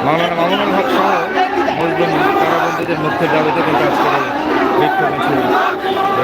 মাওলানা মামুনুল হক সহ মুসলিম কারাবন্দীদের মুক্তির দাবিতে কিন্তু আজকের এই বিক্ষোভ মিছিল বের করেছে।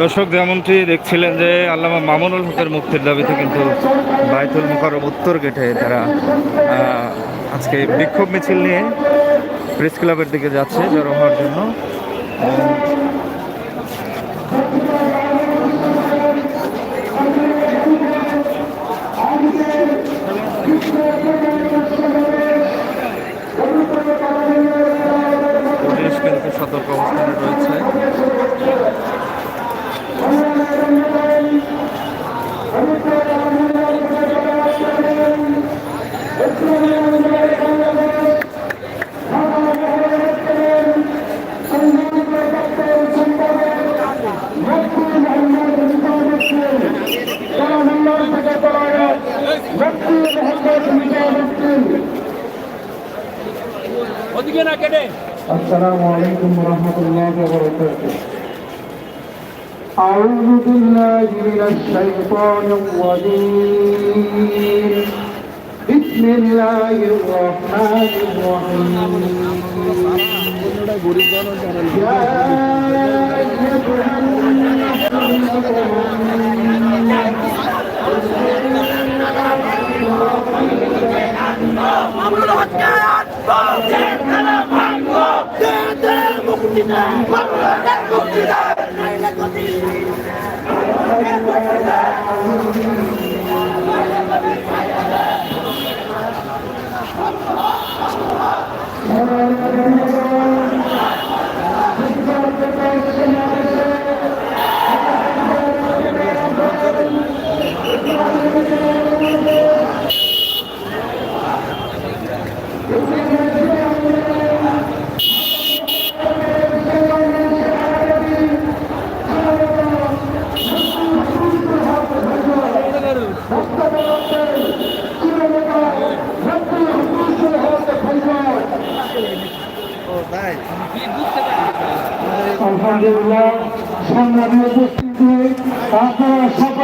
দর্শক, যেমনটি দেখছিলেন যে আল্লামা মামুনুল হকের মুক্তির দাবিতে কিন্তু বায়তুল মোকাররম উত্তর গেটে তারা আজকে বিক্ষোভ মিছিল নিয়ে প্রেস ক্লাবের দিকে যাচ্ছে জড়ো হওয়ার জন্য। পুলিশ কিন্তু সতর্ক অবস্থানে রয়েছে। السلام عليكم ورحمة الله وبركاته. أعوذ بالله من الشيطان الرجيم. بسم الله الرحمن الرحيم. يا أيها আলহামদুলিল্লাহ সংগ্রামী উপস্থিতি আপনারা সকলে